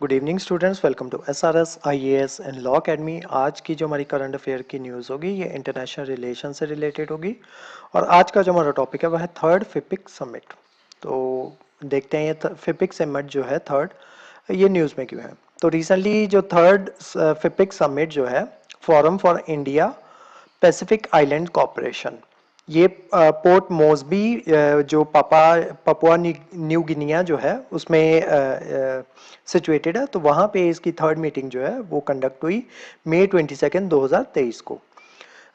Good evening students, welcome to SRS IAS and law academy. आज की जो हमारी करंट अफेयर की न्यूज़ होगी ये इंटरनेशनल रिलेशन से रिलेटेड होगी और आज का जो हमारा टॉपिक है वह है थर्ड फिपिक समिट। तो देखते हैं ये फिपिक समिट जो है थर्ड, ये न्यूज़ में क्यों है। तो रिसेंटली जो थर्ड फिपिक समिट जो है, forum for India Pacific island corporation, ये पोर्ट मोस्बी जो पपुआ न्यू गिनिया जो है उसमें सिचुएटेड है। तो वहाँ पे इसकी थर्ड मीटिंग जो है वो कंडक्ट हुई मई 22 2023 को।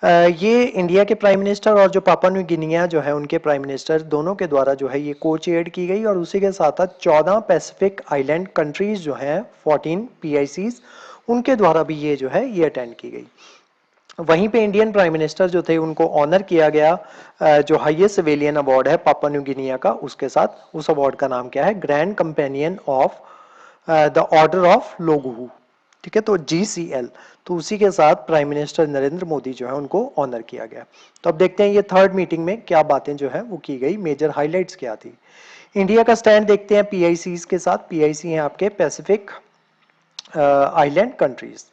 ये इंडिया के प्राइम मिनिस्टर और जो पापा न्यू गिनिया जो है उनके प्राइम मिनिस्टर दोनों के द्वारा जो है ये को चेयर्ड की गई और उसी के साथ साथ 14 पैसिफिक आइलैंड कंट्रीज जो हैं 14 पीआईसीज उनके द्वारा भी ये जो है ये अटेंड की गई। वहीं पे इंडियन प्राइम मिनिस्टर जो थे उनको ऑनर किया गया जो हाईएस्ट सिविलियन अवार्ड है पापा न्यू गिनिया का, उसके साथ उस अवार्ड का नाम क्या है, grand companion of the order of Logohu. ठीक है, तो जीसीएल। तो उसी के साथ प्राइम मिनिस्टर नरेंद्र मोदी जो है उनको ऑनर किया गया। तो अब देखते हैं ये थर्ड मीटिंग में क्या बातें जो है वो की गई, मेजर हाईलाइट्स क्या थी। इंडिया का स्टैंड देखते हैं पीआईसी के साथ। पीआईसी हैं आपके पैसिफिक आइलैंड कंट्रीज।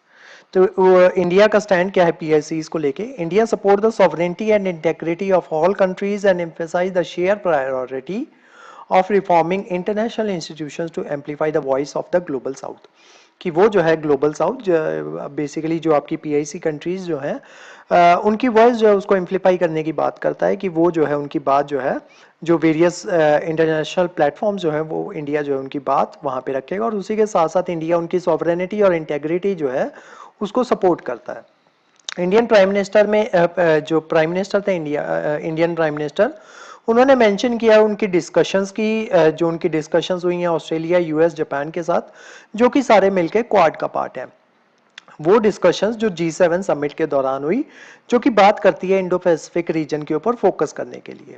तो इंडिया का स्टैंड क्या है पीआईसी को लेके, India support the sovereignty and integrity of all countries and emphasise the share priority of reforming international institutions to amplify the voice of the global south. कि वो जो है ग्लोबल साउथ बेसिकली जो आपकी पीआईसी कंट्रीज जो हैं उनकी voice जो है उसको एम्पलीफाई करने की बात करता है कि वो जो है उनकी बात जो है जो वेरियस इंटरनेशनल प्लेटफॉर्म जो है वो इंडिया जो है उनकी बात वहाँ पे रखेगा और उसी के साथ साथ इंडिया उनकी सॉवरेनिटी और इंटेग्रिटी जो है उसको सपोर्ट करता है। इंडियन प्राइम मिनिस्टर में जो प्राइम मिनिस्टर थे इंडियन प्राइम मिनिस्टर, उन्होंने मेंशन किया उनकी डिस्कशंस की, जो उनकी डिस्कशंस हुई हैं ऑस्ट्रेलिया, यूएस, जापान के साथ, जो कि सारे मिलके क्वाड का पार्ट है। वो डिस्कशंस जो G7 समिट के दौरान हुई, जो कि बात करती है इंडो पैसिफिक रीजन के ऊपर फोकस करने के लिए।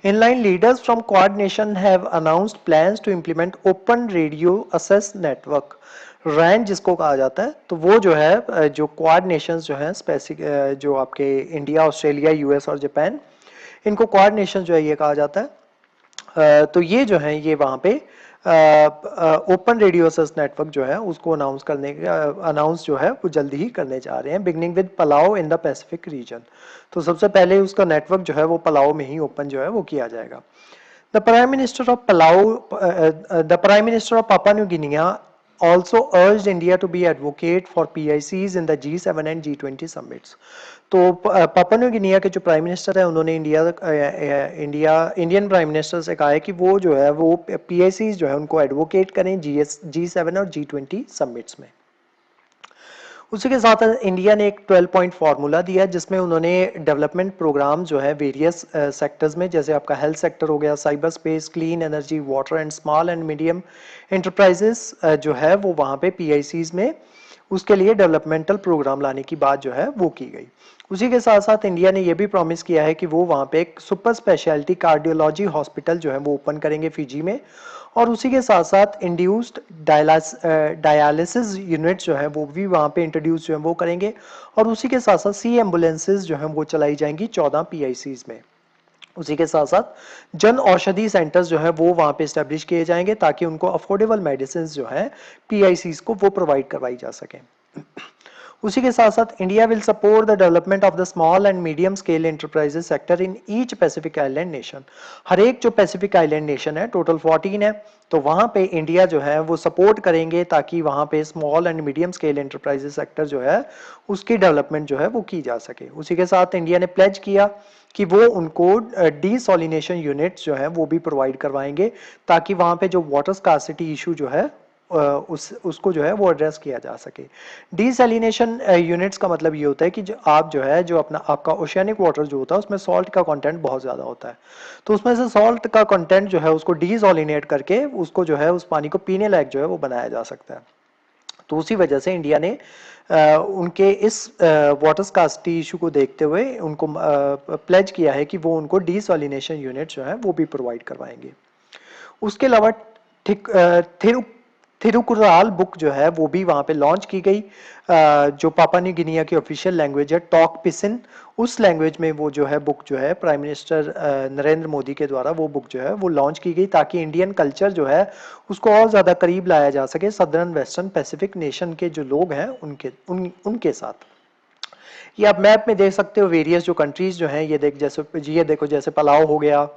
Inline leaders from Quad nation have announced plans to implement open radio access network, RAN जिसको कहा जाता है। तो वो जो है जो क्वाड नेशंस जो है स्पेसिफिक जो आपके इंडिया, ऑस्ट्रेलिया, यूएस और जापान, इनको क्वाड नेशन जो है ये कहा जाता है। तो ये जो है ये वहाँ पे ओपन रेडियो एक्सेस नेटवर्क जो है उसको अनाउंस जो है वो जल्दी ही करने जा रहे हैं, beginning with Palau in the Pacific region. तो सबसे पहले उसका नेटवर्क जो है वो पलाओ में ही ओपन जो है वो किया जाएगा। The Prime Minister of the Prime Minister of Papua New Guinea also urged India to be advocate for PICs in the G7 and G20 summits. तो पापा न्यू गिनिया के जो प्राइम मिनिस्टर है उन्होंने इंडियन प्राइम मिनिस्टर से कहा है कि वो जो है वो पीआईसीज जो है उनको एडवोकेट करें G7 और G20 समिट्स में। उसी के साथ इंडिया ने एक 12 पॉइंट फार्मूला दिया जिसमें उन्होंने डेवलपमेंट प्रोग्राम जो है वेरियस सेक्टर्स में, जैसे आपका हेल्थ सेक्टर हो गया, cyber space, clean energy, water and small and medium enterprises जो है वो वहाँ पे पीआईसीज में उसके लिए डेवलपमेंटल प्रोग्राम लाने की बात जो है वो की गई। उसी के साथ साथ इंडिया ने ये भी प्रॉमिस किया है कि वो वहाँ पे एक सुपर स्पेशलिटी कार्डियोलॉजी हॉस्पिटल जो है वो ओपन करेंगे फिजी में, और उसी के साथ साथ इंड्यूस्ड डायलिसिस यूनिट जो है वो भी वहाँ पे इंट्रोड्यूस जो है वो करेंगे, और उसी के साथ साथ सी एम्बुलेंसेज जो है वो चलाई जाएंगी 14 पीआईसीज में। उसी के साथ साथ जन औषधि सेंटर्स जो है वो वहाँ पे स्टैब्लिश किए जाएंगे ताकि उनको अफोर्डेबल मेडिसिन जो है पीआईसीज को वो प्रोवाइड करवाई जा सके। उसी के साथ साथ India will support the development of the small and medium scale enterprises sector in each Pacific island nation. हर एक जो पैसिफिक आइलैंड नेशन है, टोटल 14 है, तो वहां पे इंडिया जो है वो सपोर्ट करेंगे ताकि वहां पे small and medium scale enterprises sector जो है उसकी डेवलपमेंट जो है वो की जा सके। उसी के साथ इंडिया ने प्लेज किया कि वो उनको डीसोलिनेशन यूनिट्स जो है वो भी प्रोवाइड करवाएंगे ताकि वहां पे जो वाटर स्कार्सिटी इशू जो है उसको जो है वो एड्रेस किया जा सके। डीसैलिनेशन यूनिट्स का मतलब ये होता है कि जो आप जो है जो अपना आपका ओशियनिक वाटर जो होता है उसमें सॉल्ट का कंटेंट बहुत ज़्यादा होता है, तो उसमें से सॉल्ट का कंटेंट जो है उसको डीसोलिनेट करके उसको जो है उस पानी को पीने लायक जो है वो बनाया जा सकता है। तो उसी वजह से इंडिया ने उनके इस वाटर स्कार्सिटी इशू को देखते हुए उनको प्लेज किया है कि वो उनको डीसोलिनेशन यूनिट जो है वो भी प्रोवाइड करवाएंगे। उसके अलावा थिरुकुराल बुक जो है वो भी वहां पे लॉन्च की गई, जो पापा न्यू गिनिया की ऑफिशियल लैंग्वेज है टॉक पिसिन, उस लैंग्वेज में वो जो है बुक जो है प्राइम मिनिस्टर नरेंद्र मोदी के द्वारा वो बुक जो है वो लॉन्च की गई, ताकि इंडियन कल्चर जो है उसको और ज़्यादा करीब लाया जा सके सदर्न वेस्टर्न पैसिफिक नेशन के जो लोग हैं उनके साथ। ये आप मैप में देख सकते हो वेरियस जो कंट्रीज जो हैं, ये देखो जैसे पलाव हो गया,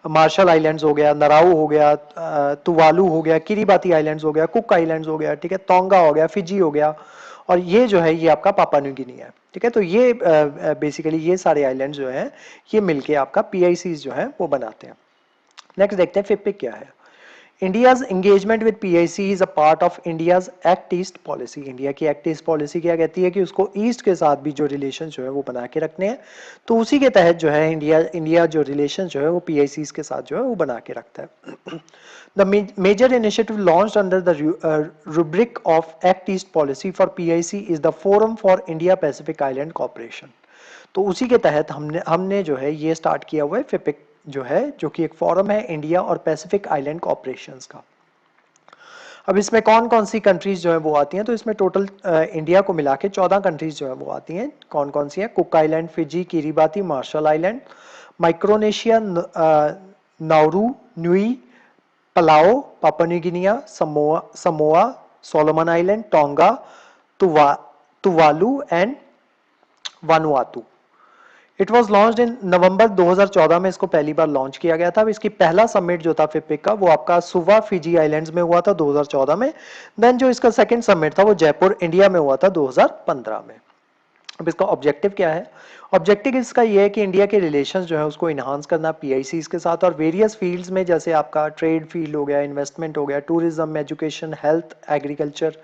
मार्शल आइलैंड्स हो गया, नराउ हो गया, तुवालू हो गया, किरीबाती आइलैंड्स हो गया, कुक आइलैंड्स हो गया, ठीक है, तोंगा हो गया, फिजी हो गया, और ये जो है ये आपका पापा न्यू गिनी है, ठीक है। तो ये बेसिकली ये सारे आइलैंड्स जो हैं ये मिलके आपका पीआईसीज जो है वो बनाते हैं। नेक्स्ट देखते हैं फिपिक क्या है। India's engagement with PIC is a part of India's Act East policy. India की एक्ट ईस्ट पॉलिसी क्या कहती है कि उसको ईस्ट के साथ भी जो रिलेशन जो है वो बना के रखने हैं, तो उसी के तहत जो है इंडिया जो रिलेशन जो है वो PICs के साथ जो है वो बना के रखता है। The major initiative launched under the rubric of Act East policy for PIC is the Forum for India Pacific Island Cooperation. तो उसी के तहत हमने जो है ये स्टार्ट किया हुआ है फिपिक जो है, जो कि एक फोरम है इंडिया और पैसिफिक आइलैंड कॉपरेशंस का। अब इसमें कौन कौन सी कंट्रीज जो है वो आती हैं, तो इसमें टोटल इंडिया को मिला के 14 कंट्रीज जो है वो आती हैं। कौन कौन सी हैं? Cook island, Fiji, Kiribati, Marshall island, Micronesia, Nauru, Niue, Palau, Papua New Guinea, Samoa, Solomon island, Tonga, Tuvalu and Vanuatu. It was launch in November 2014 में इसको पहली बार लॉन्च किया गया था। अब इसकी पहला समिट जो था फिपिक का वो आपका सुवा फिजी आइलैंड्स में हुआ था 2014 में। देन जो इसका सेकंड समिट था वो जयपुर इंडिया में हुआ था 2015 में। अब इसका ऑब्जेक्टिव क्या है? ऑब्जेक्टिव इसका ये है कि इंडिया के रिलेशंस जो है उसको इन्हांस करना पीआईसीज के साथ, और वेरियस फील्ड्स में, जैसे आपका ट्रेड फील्ड हो गया, इन्वेस्टमेंट हो गया, tourism, education, health, agriculture,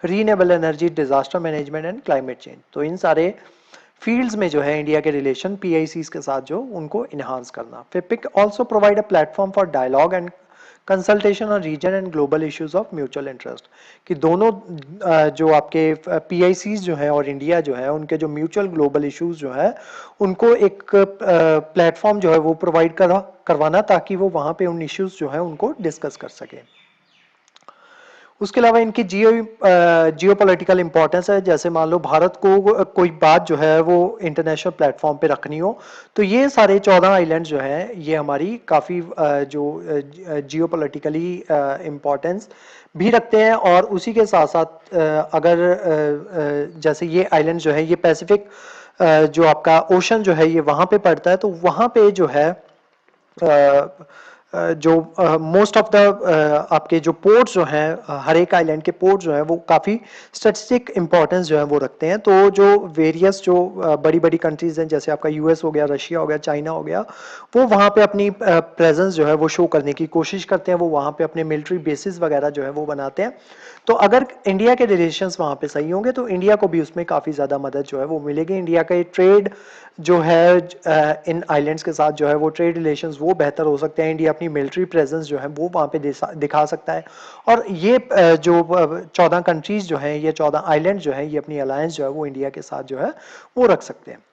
renewable energy, disaster management and climate change, तो इन सारे फील्ड्स में जो है इंडिया के रिलेशन पीआईसीज के साथ जो उनको इन्हांस करना। FIPIC also provide a platform for dialogue and consultation on region and global issues of mutual interest, कि दोनों जो आपके पीआईसीज जो है और इंडिया जो है उनके जो म्यूचुअल ग्लोबल इश्यूज जो है उनको एक प्लेटफॉर्म जो है वो प्रोवाइड करवाना, ताकि वो वहां पे उन इश्यूज जो है उनको डिस्कस कर सके। उसके अलावा इनकी जियो पॉलिटिकल इंपॉर्टेंस है। जैसे मान लो भारत को कोई बात जो है वो इंटरनेशनल प्लेटफॉर्म पे रखनी हो, तो ये सारे 14 आइलैंड जो हैं ये हमारी काफ़ी जो जियो पॉलिटिकली इम्पोर्टेंस भी रखते हैं। और उसी के साथ साथ अगर जैसे ये आइलैंड जो है ये पैसिफिक जो आपका ओशन जो है ये वहाँ पे पड़ता है, तो वहाँ पे जो है जो मोस्ट ऑफ द आपके जो पोर्ट्स जो हैं, हर एक आइलैंड के पोर्ट जो हैं वो काफ़ी स्टैटिस्टिक इंपॉर्टेंस जो है वो रखते हैं। तो जो वेरियस जो बड़ी बड़ी कंट्रीज हैं, जैसे आपका यूएस हो गया, रशिया हो गया, चाइना हो गया, वो वहाँ पे अपनी प्रेजेंस जो है वो शो करने की कोशिश करते हैं। वो वहाँ पे अपने मिलिट्री बेसिस वगैरह जो है वो बनाते हैं। तो अगर इंडिया के रिलेशंस वहाँ पे सही होंगे तो इंडिया को भी उसमें काफ़ी ज़्यादा मदद जो है वो मिलेगी। इंडिया का ट्रेड जो है इन आइलैंड्स के साथ जो है वो ट्रेड रिलेशंस वो बेहतर हो सकते हैं। इंडिया अपनी मिलिट्री प्रेजेंस जो है वो वहाँ पे दिखा सकता है। और ये जो 14 कंट्रीज जो हैं, ये 14 आइलैंड जो है, ये अपनी अलायंस जो है वो इंडिया के साथ जो है वो रख सकते हैं।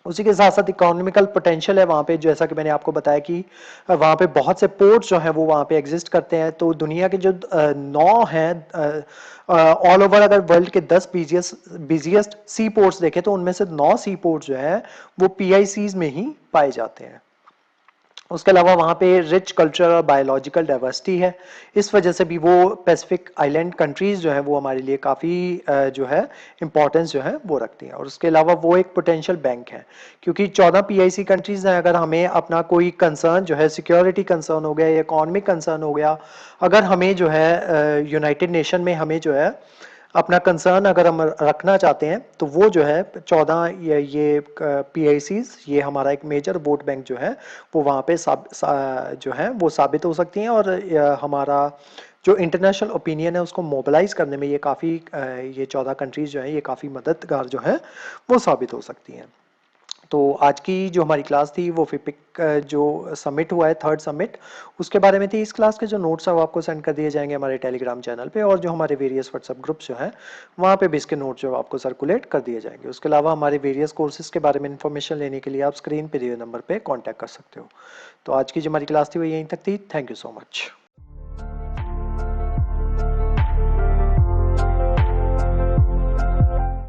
उसी के साथ साथ इकोनॉमिकल पोटेंशियल है वहाँ पे, जैसा कि मैंने आपको बताया कि वहाँ पे बहुत से पोर्ट्स जो हैं वो वहाँ पे एग्जिस्ट करते हैं। तो दुनिया के जो 9 हैं ऑल ओवर, अगर वर्ल्ड के 10 बिजिएस्ट सी पोर्ट्स देखें तो उनमें से 9 सी पोर्ट्स जो है वो पीआईसीज में ही पाए जाते हैं। उसके अलावा वहाँ पे रिच कल्चर और बायोलॉजिकल डाइवर्सिटी है, इस वजह से भी वो पैसिफिक आइलैंड कंट्रीज जो है वो हमारे लिए काफ़ी जो है इम्पोर्टेंस जो है वो रखती हैं। और उसके अलावा वो एक पोटेंशियल बैंक है, क्योंकि 14 पीआईसी कंट्रीज हैं। अगर हमें अपना कोई कंसर्न जो है, सिक्योरिटी कंसर्न हो गया या इकोनॉमिक कंसर्न हो गया, अगर हमें जो है यूनाइटेड नेशन में हमें जो है अपना कंसर्न अगर हम रखना चाहते हैं, तो वो जो है 14 ये पीआईसीज, ये हमारा एक मेजर वोट बैंक जो है वो वहाँ पे जो है वो साबित हो सकती हैं। और हमारा जो इंटरनेशनल ओपिनियन है उसको मोबिलाइज करने में ये काफ़ी ये 14 कंट्रीज जो हैं ये काफ़ी मददगार जो है वो साबित हो सकती हैं। तो आज की जो हमारी क्लास थी वो फिपिक जो समिट हुआ है, थर्ड समिट, उसके बारे में थी। इस क्लास के जो नोट्स है वो आपको सेंड कर दिए जाएंगे हमारे टेलीग्राम चैनल पे, और जो हमारे वेरियस व्हाट्सएप ग्रुप्स जो हैं वहाँ पे भी इसके नोट्स जो आपको सर्कुलेट कर दिए जाएंगे। उसके अलावा हमारे वेरियस कोर्सेज के बारे में इन्फॉर्मेशन लेने के लिए आप स्क्रीन पे दिए नंबर पर कॉन्टैक्ट कर सकते हो। तो आज की जो हमारी क्लास थी वो यहीं तक थी। Thank you so much.